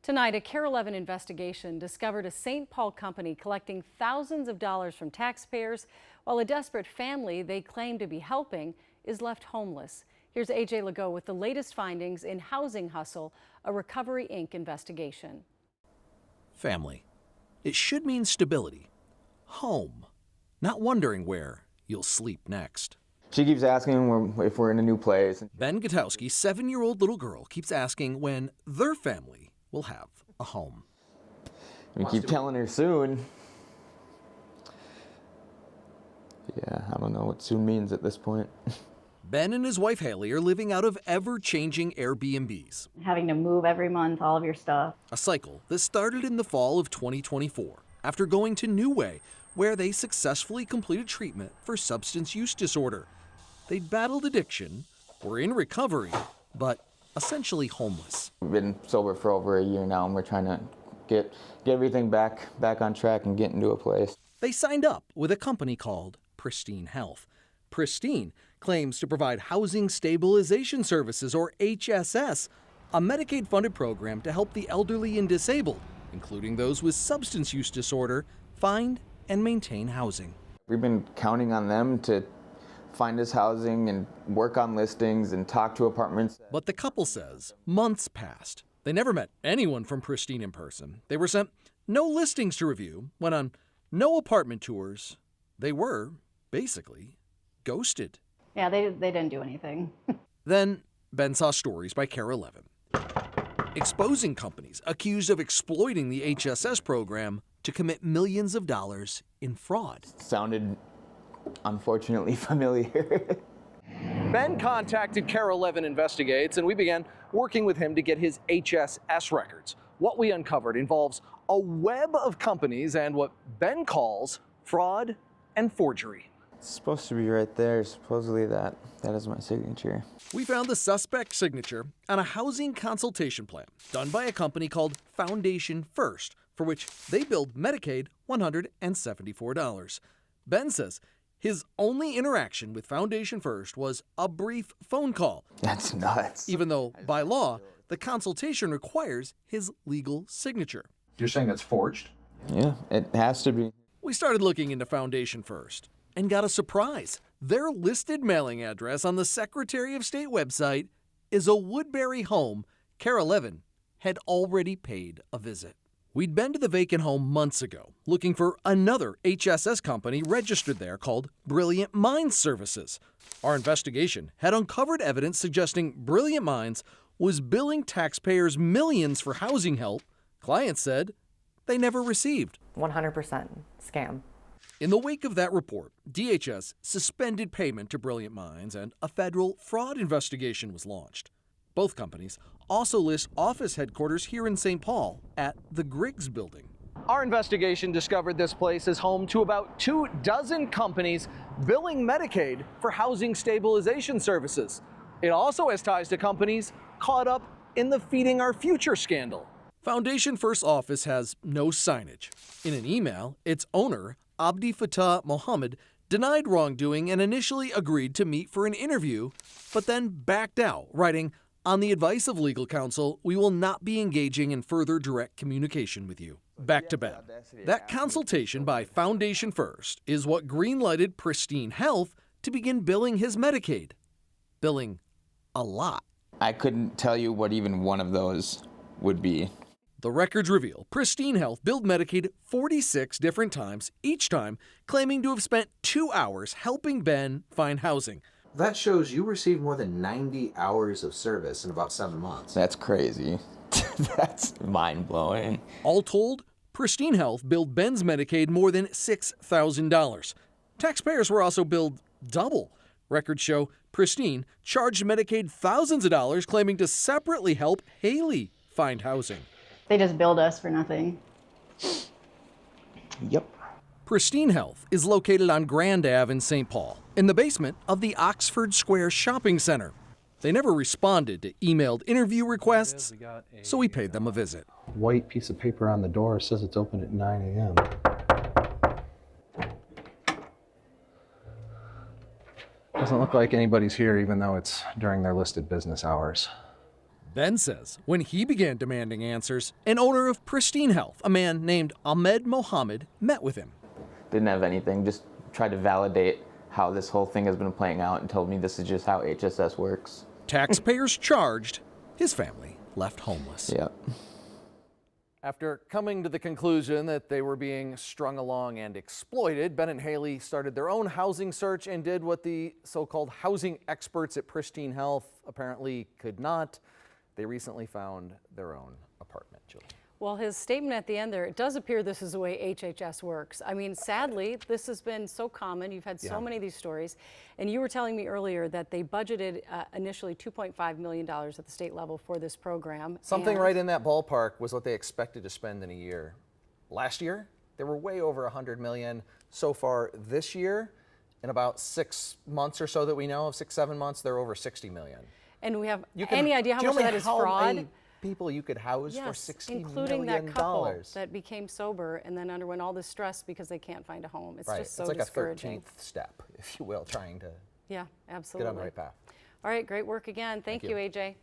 Tonight, a KARE 11 investigation discovered a St. Paul company collecting thousands of dollars from taxpayers while a desperate family they claim to be helping is left homeless. Here's AJ Legault with the latest findings in Housing Hustle, a Recovery Inc. investigation. Family. It should mean stability. Home. Not wondering where you'll sleep next. She keeps asking if we're in a new place. Ben Gutowski's 7-year-old little girl keeps asking when their family will have a home. We keep telling her soon. Yeah, I don't know what soon means at this point. Ben and his wife Haley are living out of ever-changing Airbnbs. Having to move every month, all of your stuff. A cycle that started in the fall of 2024 after going to New Way, where they successfully completed treatment for substance use disorder. They'd battled addiction, were in recovery, but essentially homeless. We've been sober for over a year now, and we're trying to get everything back on track and get into a place. They signed up with a company called Pristine Health. Pristine claims to provide housing stabilization services, or HSS, a Medicaid-funded program to help the elderly and disabled, including those with substance use disorder, find and maintain housing. We've been counting on them to find us housing and work on listings and talk to apartments. But the couple says months passed. They never met anyone from Pristine in person. They were sent no listings to review, went on no apartment tours. They were, basically, ghosted. Yeah, they didn't do anything. Then Ben saw stories by KARE 11, exposing companies accused of exploiting the HSS program to commit millions of dollars in fraud. Sounded unfortunately familiar. Ben contacted KARE 11 Investigates, and we began working with him to get his HSS records. What we uncovered involves a web of companies and what Ben calls fraud and forgery. It's supposed to be right there. Supposedly that is my signature. We found the suspect's signature on a housing consultation plan done by a company called Foundation First, for which they billed Medicaid $174. Ben says his only interaction with Foundation First was a brief phone call. That's nuts. Even though, by law, the consultation requires his legal signature. You're saying it's forged? Yeah, it has to be. We started looking into Foundation First and got a surprise. Their listed mailing address on the Secretary of State website is a Woodbury home KARE 11 had already paid a visit. We'd been to the vacant home months ago, looking for another HSS company registered there called Brilliant Minds Services. Our investigation had uncovered evidence suggesting Brilliant Minds was billing taxpayers millions for housing help clients said they never received. 100% scam. In the wake of that report, DHS suspended payment to Brilliant Minds and a federal fraud investigation was launched. Both companies also list office headquarters here in St. Paul at the Griggs Building. Our investigation discovered this place is home to about 24 companies billing Medicaid for housing stabilization services. It also has ties to companies caught up in the Feeding Our Future scandal. Foundation First office has no signage. In an email, its owner, Abdi Fattah Mohammed, denied wrongdoing and initially agreed to meet for an interview, but then backed out, writing, "On the advice of legal counsel, we will not be engaging in further direct communication with you." Back to Ben. That consultation by Foundation First is what greenlighted Pristine Health to begin billing his Medicaid. Billing a lot. I couldn't tell you what even one of those would be. The records reveal Pristine Health billed Medicaid 46 different times, each time claiming to have spent 2 hours helping Ben find housing. That shows you received more than 90 hours of service in about 7 months. That's crazy. That's mind-blowing. All told, Pristine Health billed Ben's Medicaid more than $6,000. Taxpayers were also billed double. Records show Pristine charged Medicaid thousands of dollars, claiming to separately help Haley find housing. They just billed us for nothing. Yep. Pristine Health is located on Grand Ave in St. Paul, in the basement of the Oxford Square Shopping Center. They never responded to emailed interview requests, so we paid them a visit. White piece of paper on the door says it's open at 9 a.m. Doesn't look like anybody's here, even though it's during their listed business hours. Ben says when he began demanding answers, an owner of Pristine Health, a man named Ahmed Mohammed, met with him. Didn't have anything, just tried to validate how this whole thing has been playing out and told me this is just how HSS works. Taxpayers charged, his family left homeless. Yep. After coming to the conclusion that they were being strung along and exploited, Ben and Haley started their own housing search and did what the so-called housing experts at Pristine Health apparently could not. They recently found their own apartment, Julie. Well, his statement at the end there, it does appear this is the way HHS works. I mean, sadly, this has been so common. You've had so many of these stories. And you were telling me earlier that they budgeted initially $2.5 million at the state level for this program. Something And right in that ballpark was what they expected to spend in a year. Last year, they were way over $100 million. So far this year, in about 6 months or so that we know of, 6-7 months, they're over $60 million. And we have You can- any idea how do you much know of that is how fraud? many people you could house for Yes, $60 including million? that couple that became sober and then underwent all this stress because they can't find a home. It's Right, just so it's like discouraging. a 13th step, if you will, trying to Yeah, get absolutely. on the right path. All right, great work again. Thank you, AJ.